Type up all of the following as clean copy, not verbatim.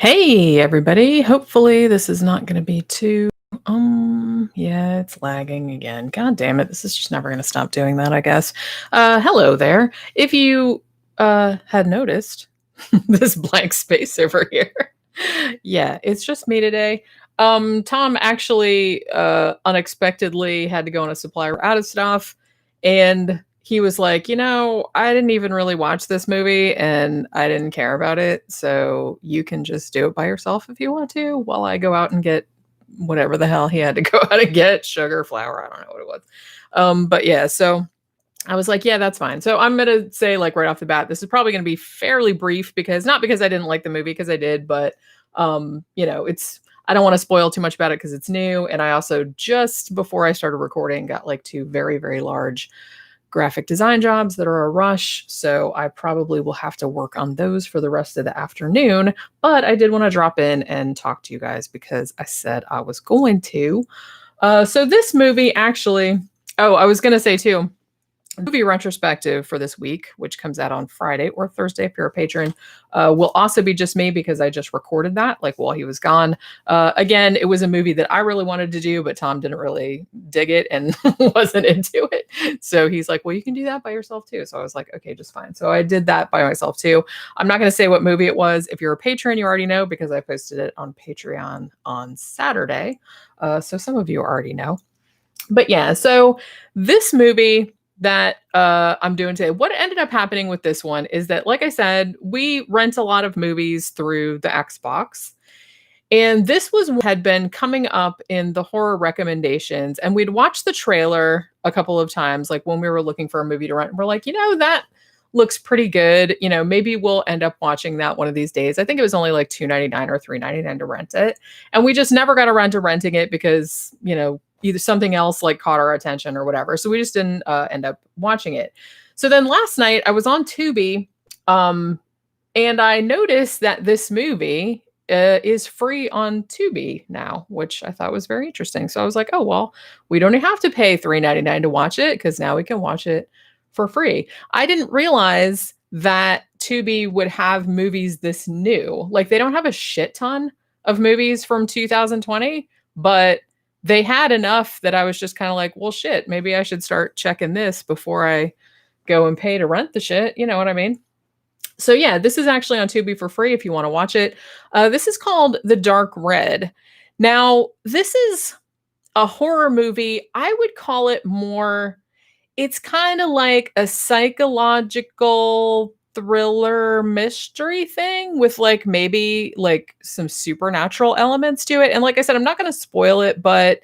Hey everybody. Hopefully this is not going to be too yeah, it's lagging again. God damn it. This is just never going to stop doing that, I guess. Hello there. If you had noticed this blank space over here. Yeah, it's just me today. Tom actually unexpectedly had to go on a supplier out of stuff, and he was like, I didn't even really watch this movie and I didn't care about it. So you can just do it by yourself if you want to, while I go out and get whatever the hell he had to go out and get, sugar, flour. I don't know what it was. But yeah, so I was like, yeah, that's fine. So I'm going to say, like, right off the bat, this is probably going to be fairly brief, because not because I didn't like the movie, because I did, but I don't want to spoil too much about it because it's new. And I also, just before I started recording, got like two very, very large graphic design jobs that are a rush. So I probably will have to work on those for the rest of the afternoon. But I did want to drop in and talk to you guys because I said I was going to. So this movie actually, I was going to say too, movie retrospective for this week, which comes out on Friday or Thursday if you're a patron, will also be just me, because I just recorded that like while he was gone. Again, it was a movie that I really wanted to do, but Tom didn't really dig it and wasn't into it. So he's like, well, you can do that by yourself too. So I was like, okay, just fine. So I did that by myself too. I'm not going to say what movie it was. If you're a patron, you already know, because I posted it on Patreon on Saturday. So some of you already know. But yeah, so this movie that I'm doing today, what ended up happening with this one is that, like I said, we rent a lot of movies through the Xbox. And this had been coming up in the horror recommendations. And we'd watched the trailer a couple of times, like when we were looking for a movie to rent. We're like, that looks pretty good. Maybe we'll end up watching that one of these days. I think it was only like $2.99 or $3.99 to rent it. And we just never got around to renting it because, either something else like caught our attention or whatever. So we just didn't end up watching it. So then last night I was on Tubi, and I noticed that this movie is free on Tubi now, which I thought was very interesting. So I was like, oh, well, we don't have to pay $3.99 to watch it, because now we can watch it for free. I didn't realize that Tubi would have movies this new. Like, they don't have a shit ton of movies from 2020, but they had enough that I was just kind of like, well, shit, maybe I should start checking this before I go and pay to rent the shit. You know what I mean? So yeah, this is actually on Tubi for free if you want to watch it. This is called The Dark Red. Now, this is a horror movie. I would call it more, it's kind of like a psychological thriller mystery thing with like maybe like some supernatural elements to it. And like I said, I'm not going to spoil it, but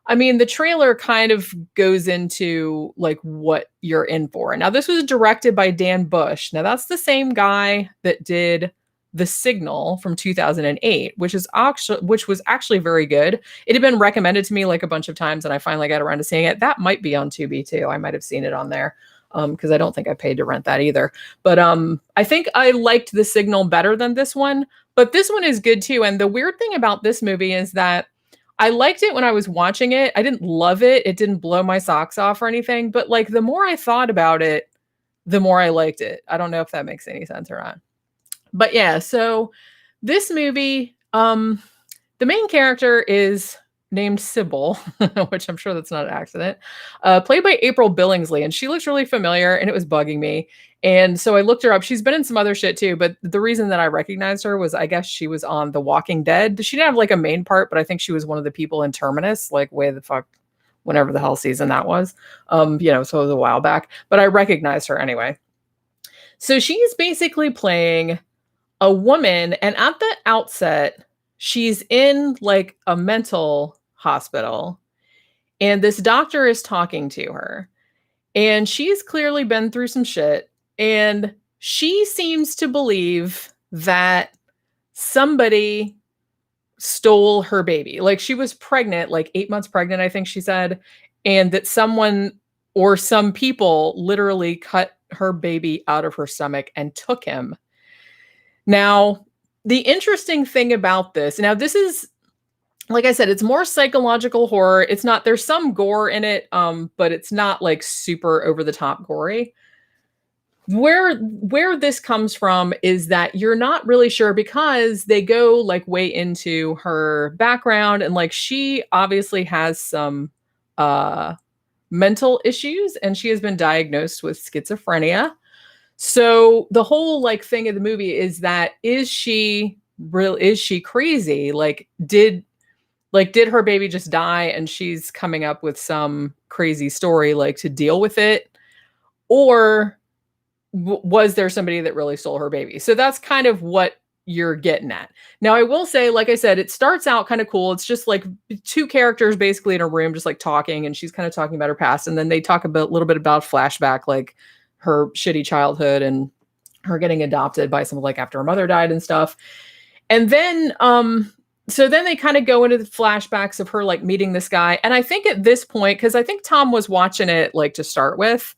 I mean, the trailer kind of goes into like what you're in for. Now, this was directed by Dan Bush. Now, that's the same guy that did The Signal from 2008, which was actually very good. It had been recommended to me like a bunch of times, and I finally got around to seeing it. That might be on Tubi too. I might have seen it on there, because I don't think I paid to rent that either. But I think I liked The Signal better than this one. But this one is good too. And the weird thing about this movie is that I liked it when I was watching it. I didn't love it. It didn't blow my socks off or anything. But like, the more I thought about it, the more I liked it. I don't know if that makes any sense or not. But yeah, so this movie, the main character is named Sybil, which I'm sure that's not an accident, played by April Billingsley. And she looks really familiar, and it was bugging me. And so I looked her up. She's been in some other shit too, but the reason that I recognized her was, I guess she was on The Walking Dead. She didn't have like a main part, but I think she was one of the people in Terminus, like way the fuck, whenever the hell season that was. So it was a while back, but I recognized her anyway. So she's basically playing a woman, and at the outset, she's in like a mental hospital, and this doctor is talking to her, and she's clearly been through some shit, and she seems to believe that somebody stole her baby. Like, she was pregnant, like 8 months pregnant, I think she said, and that someone or some people literally cut her baby out of her stomach and took him. Now, the interesting thing about this, now this is, like I said, it's more psychological horror. It's not, there's some gore in it, but it's not like super over the top gory. where this comes from is that you're not really sure, because they go like way into her background, and like she obviously has some mental issues, and she has been diagnosed with schizophrenia. So the whole like thing of the movie is that, is she crazy? Did her baby just die and she's coming up with some crazy story like to deal with it? Or was there somebody that really stole her baby? So that's kind of what you're getting at. Now, I will say, like I said, it starts out kind of cool. It's just like two characters basically in a room, just like talking, and she's kind of talking about her past. And then they talk a little bit about flashback, like her shitty childhood and her getting adopted by someone like after her mother died and stuff. And then, so then they kind of go into the flashbacks of her like meeting this guy. And I think at this point, because I think Tom was watching it like to start with,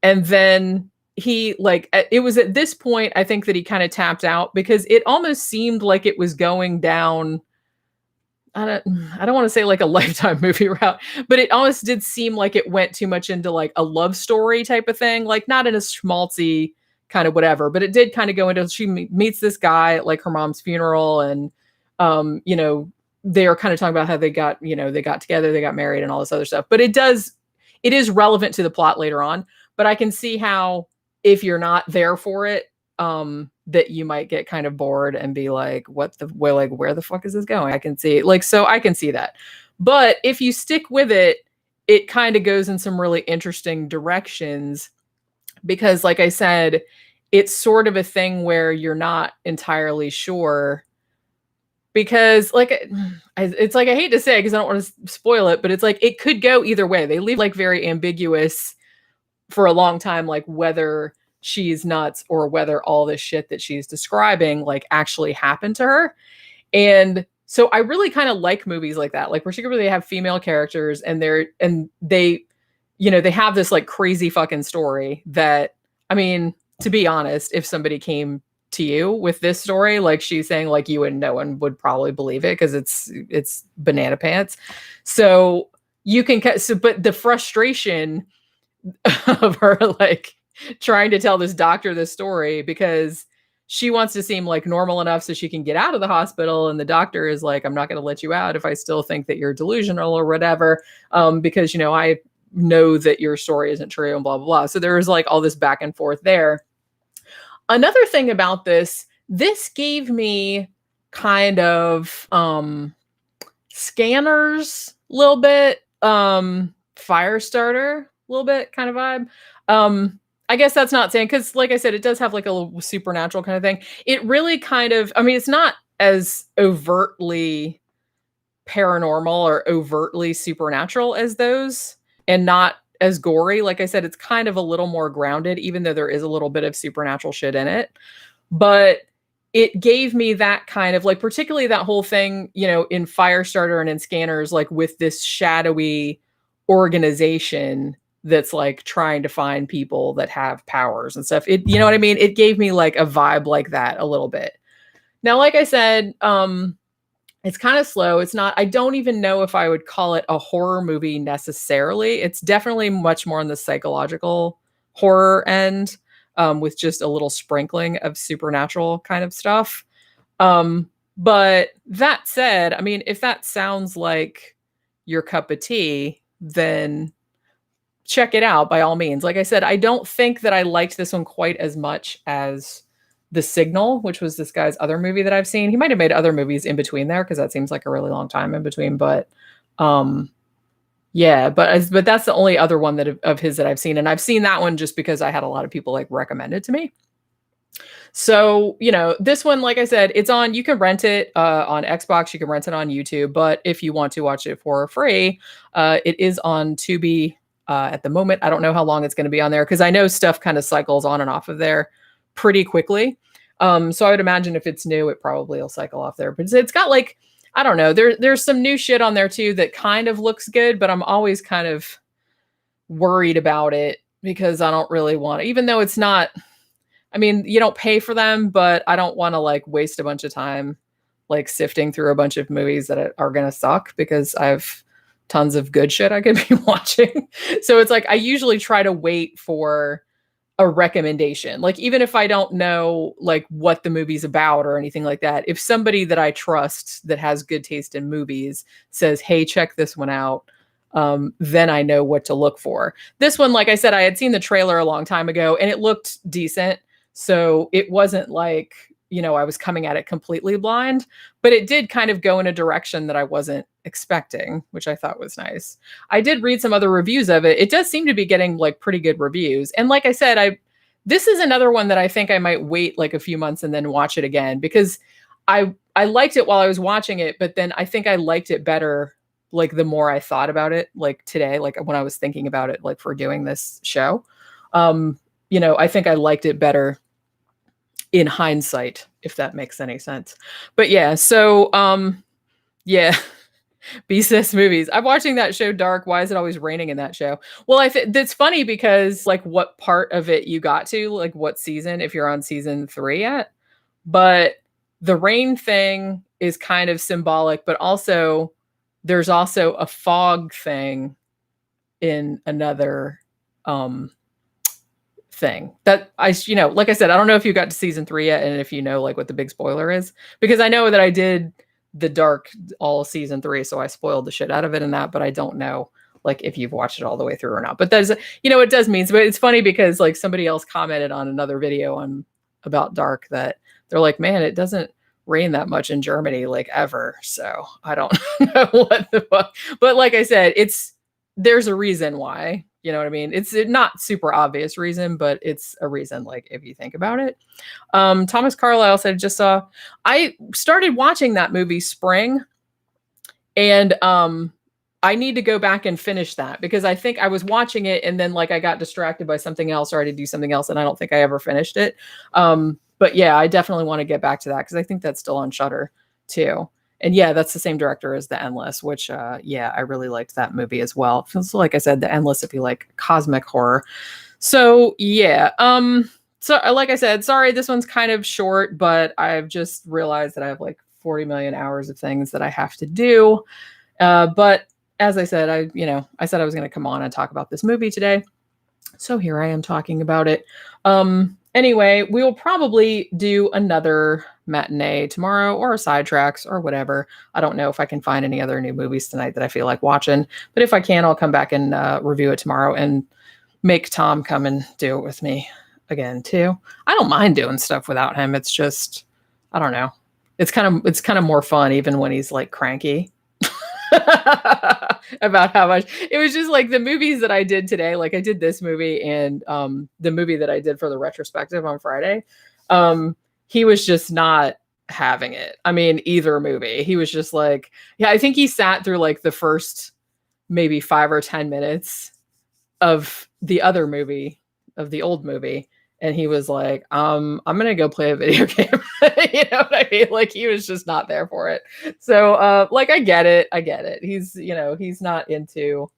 and then he like, it was at this point, I think, that he kind of tapped out, because it almost seemed like it was going down, I don't want to say like a Lifetime movie route, but it almost did seem like it went too much into like a love story type of thing, like not in a schmaltzy kind of whatever, but it did kind of go into, she meets this guy at like her mom's funeral, and you know, they are kind of talking about how they got together, they got married and all this other stuff. But it is relevant to the plot later on. But I can see how, if you're not there for it, that you might get kind of bored and be like, where the fuck is this going? I can see that. But if you stick with it, it kind of goes in some really interesting directions, because like I said, it's sort of a thing where you're not entirely sure, because like, it's like, I hate to say, because I don't want to spoil it, but it's like, it could go either way. They leave like very ambiguous for a long time, like whether she's nuts or whether all this shit that she's describing like actually happened to her. And so I really kind of like movies like that, like particularly they have female characters and they have this like crazy fucking story that, I mean, to be honest, if somebody came to you with this story, like she's saying, like, you and no one would probably believe it, because it's banana pants. So you can but the frustration of her like trying to tell this doctor this story, because she wants to seem like normal enough so she can get out of the hospital, and the doctor is like, I'm not going to let you out if I still think that you're delusional or whatever, because I know that your story isn't true and blah blah blah. So there was like all this back and forth there. Another thing about this gave me kind of Scanners a little bit, Firestarter a little bit kind of vibe. I guess that's not saying, because like I said, it does have like a little supernatural kind of thing. It really kind of, I mean, it's not as overtly paranormal or overtly supernatural as those, and not as gory. Like I said, it's kind of a little more grounded, even though there is a little bit of supernatural shit in it. But it gave me that kind of like, particularly that whole thing, in Firestarter and in Scanners, like with this shadowy organization that's like trying to find people that have powers and stuff. You know what I mean? It gave me like a vibe like that a little bit. Now, like I said, it's kind of slow. It's not, I don't even know if I would call it a horror movie necessarily. It's definitely much more on the psychological horror end, with just a little sprinkling of supernatural kind of stuff. But that said, I mean, if that sounds like your cup of tea, then check it out by all means. Like I said, I don't think that I liked this one quite as much as The Signal, which was this guy's other movie that I've seen. He might have made other movies in between there, because that seems like a really long time in between. But yeah, but that's the only other one of his that I've seen. And I've seen that one just because I had a lot of people like recommend it to me. So, this one, like I said, you can rent it on Xbox, you can rent it on YouTube, but if you want to watch it for free, it is on Tubi at the moment. I don't know how long it's going to be on there, because I know stuff kind of cycles on and off of there pretty quickly. So I would imagine if it's new, it probably will cycle off there. But it's got like, I don't know, there's some new shit on there too that kind of looks good, but I'm always kind of worried about it, because I don't really want to, even though it's not, I mean, you don't pay for them, but I don't want to like waste a bunch of time like sifting through a bunch of movies that are going to suck, because I have tons of good shit I could be watching. So it's like, I usually try to wait for a recommendation. Like, even if I don't know like what the movie's about or anything like that, if somebody that I trust that has good taste in movies says, hey, check this one out, then I know what to look for. This one, like I said, I had seen the trailer a long time ago and it looked decent. So it wasn't like, I was coming at it completely blind, but it did kind of go in a direction that I wasn't expecting, which I thought was nice. I did read some other reviews of it. It does seem to be getting like pretty good reviews. And like I said, this is another one that I think I might wait like a few months and then watch it again, because I liked it while I was watching it, but then I think I liked it better like the more I thought about it, like today, like when I was thinking about it, like for doing this show. I think I liked it better in hindsight, if that makes any sense. But yeah, so yeah. BCS movies. I'm watching that show Dark. Why is it always raining in that show? Well, I think that's funny because like what part of it you got to, like what season, if you're on season 3 yet. But the rain thing is kind of symbolic, but also there's also a fog thing in another thing that like I said, I don't know if you got to season 3 yet and if you know like what the big spoiler is, because I know that I did the Dark all season 3, so I spoiled the shit out of it in that, but I don't know like if you've watched it all the way through or not. But there's it does mean, but it's funny because like somebody else commented on another video about Dark that they're like, man, it doesn't rain that much in Germany like ever. So I don't know what the fuck, but like I said, there's a reason why. You know what I mean? It's not super obvious reason, but it's a reason, like, if you think about it. Thomas Carlyle said, just saw, I started watching that movie Spring, and I need to go back and finish that because I think I was watching it and then like I got distracted by something else or I had to do something else and I don't think I ever finished it. But yeah, I definitely want to get back to that because I think that's still on Shudder too. And yeah, that's the same director as The Endless, which, I really liked that movie as well. So like I said, The Endless, if you like cosmic horror. So yeah, so like I said, sorry, this one's kind of short, but I've just realized that I have like 40 million hours of things that I have to do. But as I said, I said I was going to come on and talk about this movie today. So here I am talking about it. Anyway, we will probably do another matinee tomorrow or a sidetracks or whatever. I don't know if I can find any other new movies tonight that I feel like watching, but if I can, I'll come back and review it tomorrow and make Tom come and do it with me again too. I don't mind doing stuff without him. It's just, I don't know. It's kind of more fun even when he's like cranky. About how much it was just like the movies that I did today. Like I did this movie and the movie that I did for the retrospective on Friday. He was just not having it. I mean, either movie. He was just like, yeah, I think he sat through like the first maybe 5 or 10 minutes of the other movie, of the old movie. And he was like, I'm going to go play a video game. You know what I mean? Like he was just not there for it. So like, I get it. He's, he's not into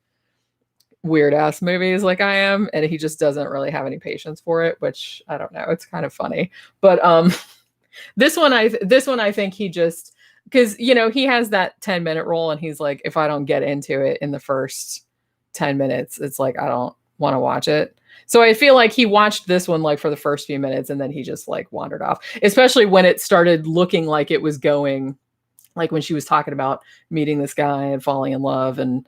weird ass movies like I am. And he just doesn't really have any patience for it, which I don't know. It's kind of funny, but this one I think he just, because, he has that 10-minute rule and he's like, if I don't get into it in the first 10 minutes, it's like, I don't want to watch it. So I feel like he watched this one like for the first few minutes and then he just like wandered off, especially when it started looking like it was going, like when she was talking about meeting this guy and falling in love and,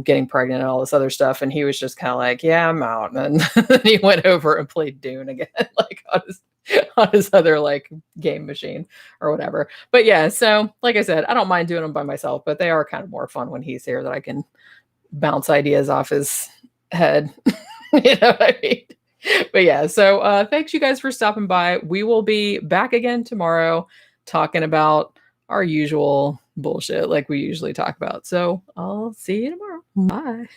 getting pregnant and all this other stuff. And he was just kind of like, yeah, I'm out. And then he went over and played Dune again, like on his other like game machine or whatever. But yeah, so like I said, I don't mind doing them by myself, but they are kind of more fun when he's here that I can bounce ideas off his head. You know what I mean? But yeah, so thanks you guys for stopping by. We will be back again tomorrow talking about our usual bullshit like we usually talk about. So I'll see you tomorrow. Bye.